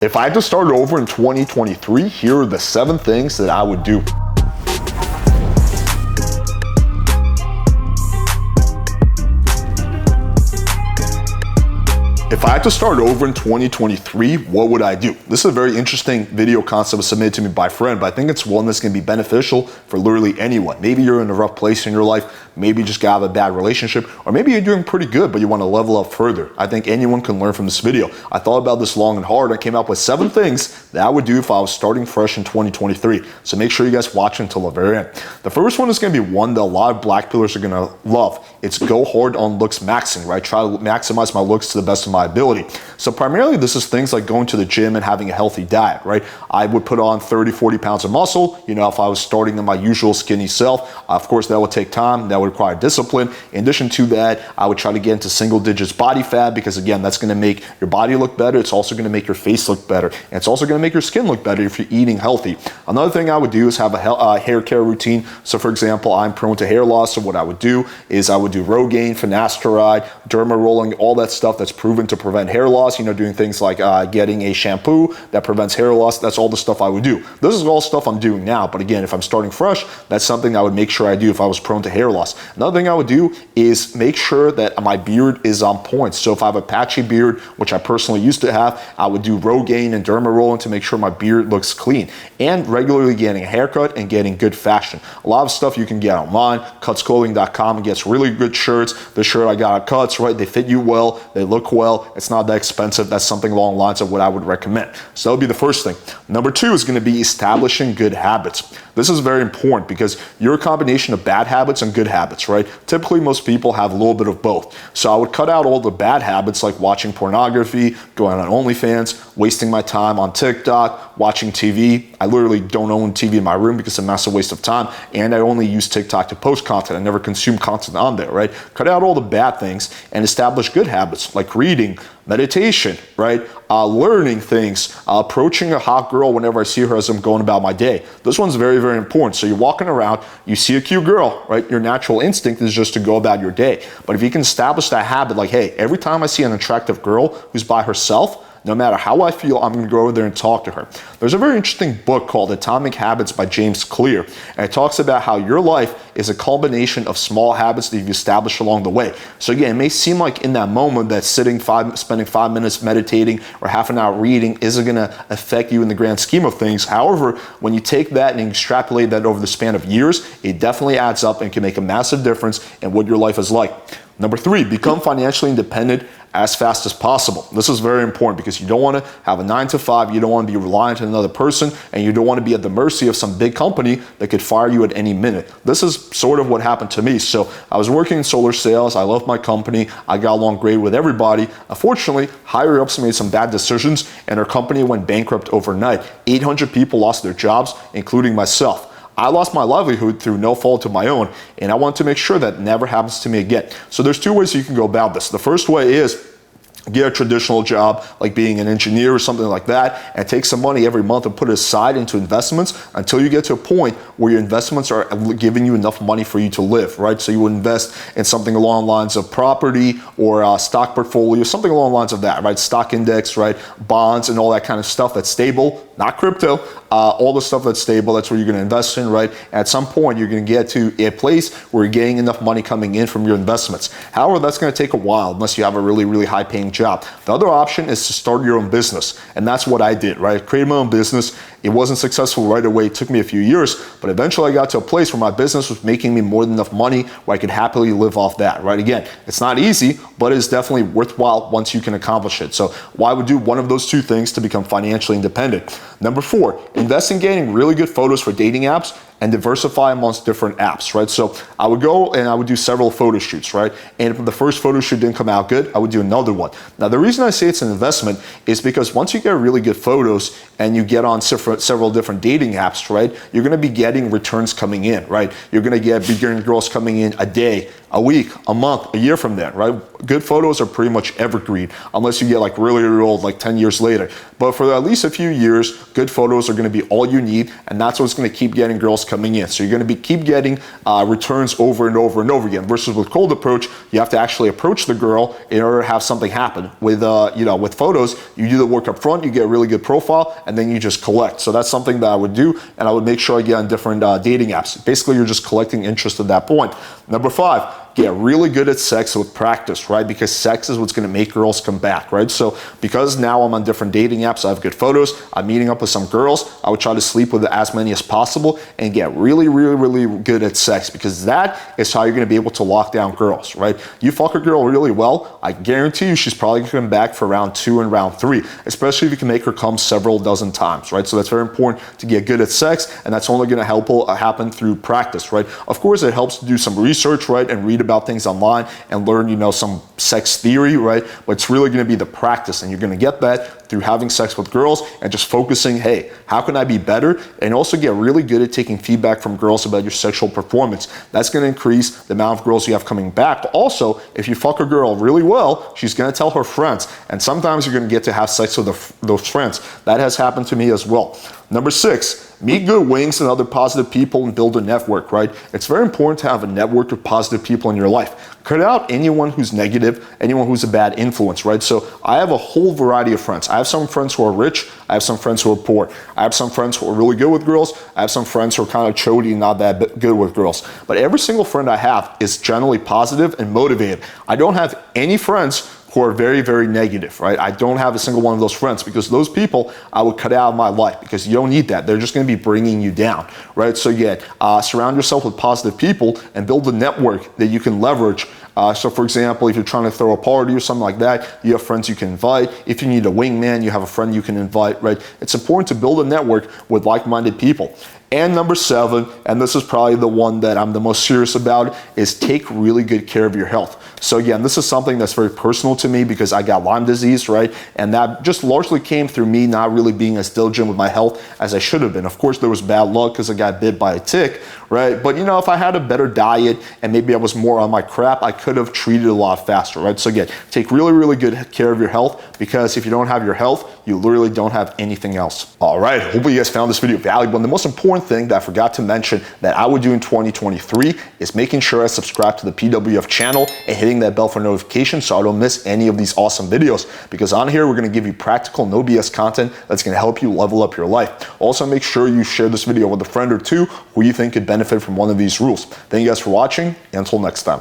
If I had to start over in 2023, here are the 7 things that I would do. If I had to start over in 2023, what would I do? This is a very interesting video concept submitted to me by a friend, but I think it's one that's going to be beneficial for literally anyone. Maybe you're in a rough place in your life, maybe you just got out of a bad relationship, or maybe you're doing pretty good, but you want to level up further. I think anyone can learn from this video. I thought about this long and hard. I came up with 7 things that I would do if I was starting fresh in 2023. So make sure you guys watch until the very end. The first one is going to be one that a lot of black pillars are going to love. It's go hard on looks maxing, right? Try to maximize my looks to the best of my ability. So primarily this is things like going to the gym and having a healthy diet, right? I would put on 30, 40 pounds of muscle, if I was starting in my usual skinny self. Of course, that would take time, that would require discipline. In addition to that, I would try to get into single digits body fat because again, that's gonna make your body look better. It's also gonna make your face look better. And it's also gonna make your skin look better if you're eating healthy. Another thing I would do is have a hair care routine. So for example, I'm prone to hair loss. So what I would do is I would do Rogaine, finasteride, derma rolling, all that stuff that's proven to prevent hair loss, doing things like getting a shampoo that prevents hair loss. That's all the stuff I would do. This is all stuff I'm doing now, but again, if I'm starting fresh, that's something I would make sure I do if I was prone to hair loss. Another thing I would do is make sure that my beard is on point. So if I have a patchy beard, which I personally used to have, I would do Rogaine and derma rolling to make sure my beard looks clean, and regularly getting a haircut and getting good fashion. A lot of stuff you can get online. Cutsclothing.com gets really good shirts. The shirt I got at Cuts, right? They fit you well, they look well, it's not that expensive. That's something along the lines of what I would recommend. So that would be the first thing. Number 2 is going to be establishing good habits. This is very important because you're a combination of bad habits and good habits, right? Typically, most people have a little bit of both. So I would cut out all the bad habits like watching pornography, going on OnlyFans, wasting my time on TikTok, watching TV. I literally don't own TV in my room because it's a massive waste of time, and I only use TikTok to post content. I never consume content on there, right? Cut out all the bad things and establish good habits like reading, meditation, right? Learning things, approaching a hot girl whenever I see her as I'm going about my day. This one's very, very important. So you're walking around, you see a cute girl, right? Your natural instinct is just to go about your day. But if you can establish that habit, like, hey, every time I see an attractive girl who's by herself, no matter how I feel, I'm going to go over there and talk to her. There's a very interesting book called Atomic Habits by James Clear, and it talks about how your life is a culmination of small habits that you've established along the way. So again, it may seem like in that moment that spending 5 minutes meditating or half an hour reading isn't going to affect you in the grand scheme of things. However, when you take that and extrapolate that over the span of years, it definitely adds up and can make a massive difference in what your life is like. Number 3, become financially independent as fast as possible. This is very important because you don't want to have a 9 to 5, you don't want to be reliant on another person, and you don't want to be at the mercy of some big company that could fire you at any minute. This is sort of what happened to me. So I was working in solar sales, I loved my company, I got along great with everybody. Unfortunately, higher ups made some bad decisions and our company went bankrupt overnight. 800 people lost their jobs, including myself. I lost my livelihood through no fault of my own, and I want to make sure that never happens to me again. So there's 2 ways you can go about this. The first way is get a traditional job like being an engineer or something like that and take some money every month and put it aside into investments until you get to a point where your investments are giving you enough money for you to live, right? So you would invest in something along the lines of property or a stock portfolio, something along the lines of that, right? Stock index, right? Bonds and all that kind of stuff that's stable, not crypto, all the stuff that's stable, that's where you're going to invest in, right? At some point, you're going to get to a place where you're getting enough money coming in from your investments. However, that's going to take a while unless you have a really, really high paying job. The other option is to start your own business. And that's what I did, right? I created my own business. It wasn't successful right away. It took me a few years, but eventually I got to a place where my business was making me more than enough money where I could happily live off that, right? Again, it's not easy, but it's definitely worthwhile once you can accomplish it. So I would do one of those 2 things to become financially independent. Number 4, invest in getting really good photos for dating apps and diversify amongst different apps, right? So I would go and I would do several photo shoots, right? And if the first photo shoot didn't come out good, I would do another one. Now, the reason I say it's an investment is because once you get really good photos and you get on several different dating apps, right, you're gonna be getting returns coming in, right? You're gonna get bigger girls coming in a day, a week, a month, a year from then, right? Good photos are pretty much evergreen unless you get like really, really old, like 10 years later. But for at least a few years, good photos are going to be all you need, and that's what's going to keep getting girls coming in. So you're going to keep getting returns over and over and over again. Versus with cold approach, you have to actually approach the girl in order to have something happen. With with photos, you do the work up front, you get a really good profile, and then you just collect. So that's something that I would do, and I would make sure I get on different dating apps. Basically, you're just collecting interest at that point. Number 5. Get really good at sex with practice, right? Because sex is what's going to make girls come back, right? So because now I'm on different dating apps, I have good photos, I'm meeting up with some girls, I would try to sleep with as many as possible and get really, really, really good at sex, because that is how you're going to be able to lock down girls, right? You fuck a girl really well, I guarantee you she's probably going to come back for round 2 and round 3, especially if you can make her come several dozen times, right? So that's very important to get good at sex, and that's only going to happen through practice, right? Of course, it helps to do some research, right, and read about things online and learn, some sex theory, right? But it's really going to be the practice, and you're going to get that through having sex with girls and just focusing, hey, how can I be better? And also get really good at taking feedback from girls about your sexual performance. That's going to increase the amount of girls you have coming back. But also, if you fuck a girl really well, she's going to tell her friends, and sometimes you're going to get to have sex with those friends. That has happened to me as well. Number 6, meet good wings and other positive people and build a network, right? It's very important to have a network of positive people in your life. Cut out anyone who's negative, anyone who's a bad influence, right? So I have a whole variety of friends. I have some friends who are rich. I have some friends who are poor. I have some friends who are really good with girls. I have some friends who are kind of chody and not that good with girls. But every single friend I have is generally positive and motivated. I don't have any friends who are very, very negative, right? I don't have a single one of those friends, because those people I would cut out of my life, because you don't need that. They're just going to be bringing you down, right? So surround yourself with positive people and build a network that you can leverage. So for example, if you're trying to throw a party or something like that, you have friends you can invite. If you need a wingman, you have a friend you can invite, right? It's important to build a network with like-minded people. And number 7, and this is probably the one that I'm the most serious about, is take really good care of your health. So again, this is something that's very personal to me, because I got Lyme disease, right? And that just largely came through me not really being as diligent with my health as I should have been. Of course, there was bad luck because I got bit by a tick, right? But if I had a better diet and maybe I was more on my crap, I could have treated a lot faster, right? So again, take really, really good care of your health, because if you don't have your health, you literally don't have anything else. All right, hopefully you guys found this video valuable. And the most important thing that I forgot to mention that I would do in 2023 is making sure I subscribe to the PWF channel and hitting that bell for notifications so I don't miss any of these awesome videos, because on here we're going to give you practical, no BS content that's going to help you level up your life. Also, make sure you share this video with a friend or two who you think could benefit from one of these rules. Thank you guys for watching, and until next time.